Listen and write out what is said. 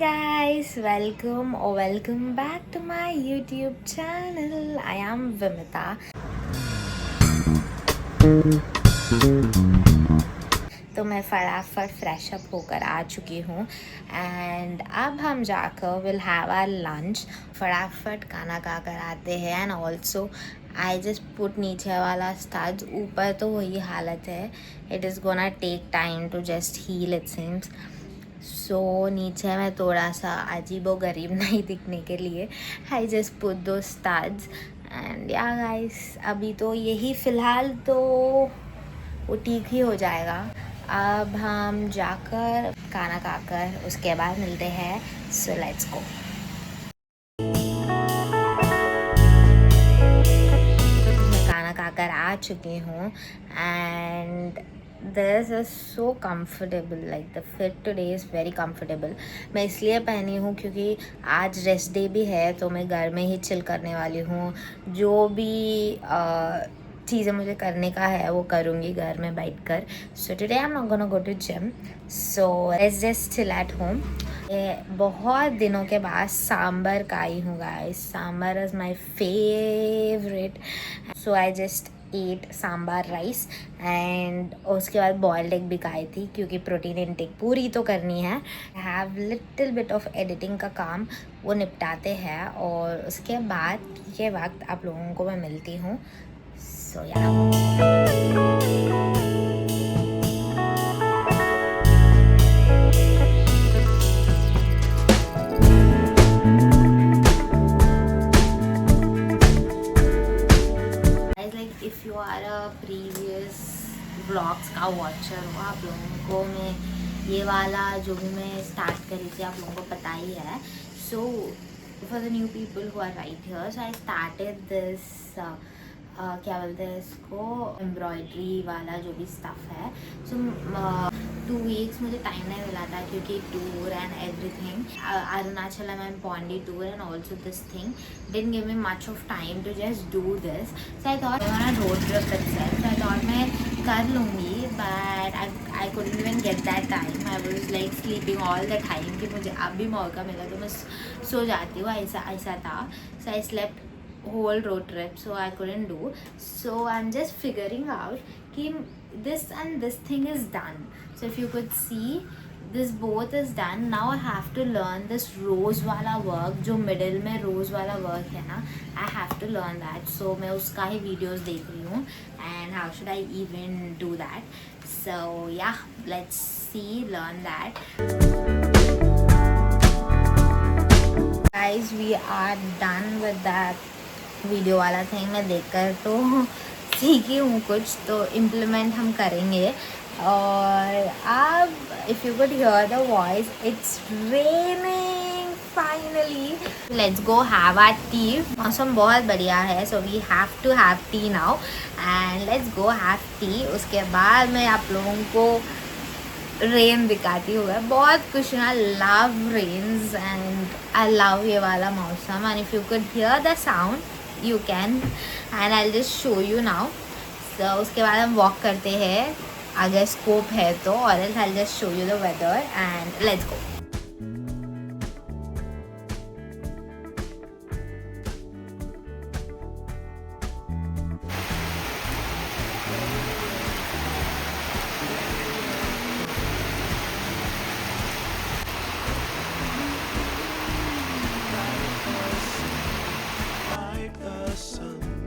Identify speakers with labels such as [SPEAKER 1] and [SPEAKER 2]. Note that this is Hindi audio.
[SPEAKER 1] Guys, welcome back to my YouTube channel. I am Vimita. तो मैं फटाफट फ्रेश अप होकर आ चुकी हूँ एंड अब हम जाकर विल हैव आवर लंच. फटाफट खाना खा कर आते हैं. And also I just put नीचे वाला स्टड्स. ऊपर तो वही हालत है. It is gonna take time to just heal it seems. So नीचे मैं थोड़ा सा अजीबो गरीब नहीं दिखने के लिए आई जस्ट पुट दो स्टड्स. एंड या गाइस, अभी तो यही फ़िलहाल तो वो ठीक ही हो जाएगा. अब हम जाकर खाना खाकर उसके बाद मिलते हैं. So let's go. मैं खाना खाकर आ चुकी हूँ and this is so comfortable. Like the fit today is very comfortable. मैं इसलिए पहनी हूँ क्योंकि आज रेस्ट डे भी है तो मैं घर में ही चिल करने वाली हूँ. जो भी चीज़ें मुझे करने का है वो करूँगी घर में बैठकर. So today I am not gonna go to gym. So let's just chill at home. बहुत दिनों के बाद सांबर का आई हूँ guys. Sambar is my favourite. So I just ate sambar rice and उसके बाद बॉयल्ड एग भी खाई थी क्योंकि प्रोटीन इनटेक पूरी तो करनी है. I have little bit of editing का काम, वो निपटाते हैं और उसके बाद के वक्त आप लोगों को मैं मिलती हूँ. So yeah if you are a previous vlogs का वॉचर हो, आप लोगों को मैं ये वाला जो भी मैं स्टार्ट करी थी आप लोगों को पता ही है. So for the new people who are right here, so I started this क्या बोलते हैं इसको, एम्ब्रॉयड्री वाला जो भी स्टफ़ है. सो 2 वीक्स मुझे टाइम नहीं मिला था क्योंकि tour and everything. Arunachalam and Pondy tour and also this thing didn't give me much of time to just do this. So I thought मेरा road trip itself. So I thought मैं कर लूँगी but I couldn't even get that time. I was like sleeping all the time कि मुझे अब भी मौका मिला तो मैं सो जाती हूँ. ऐसा था. So I slept whole road trip, so I couldn't do. So I'm just figuring out कि this and this thing is done. So if you could see, this both is done. Now I have to learn this rose वाला work जो middle में rose वाला work है ना. I have to learn that. So मैं उसका ही videos देख रही हूँ and how should I even do that. So yeah, let's see, learn that. Guys, we are done with that video वाला थिंग. मैं देखकर तो सीखी हूँ कुछ, तो इम्प्लीमेंट हम करेंगे. और अब if you could hear the voice, it's raining finally. Let's go have our tea. मौसम बहुत बढ़िया है, so we have to have tea now and let's go have tea. उसके बाद मैं आप लोगों को रेन दिखाती हूँ. बहुत कुछ ना, love rains and I love ये वाला मौसम. And if you could hear the sound you can and I'll just show you now. So उसके बाद हम वॉक करते हैं अगर स्कोप है तो, और else I'll just show you the weather and let's go.
[SPEAKER 2] like the sun.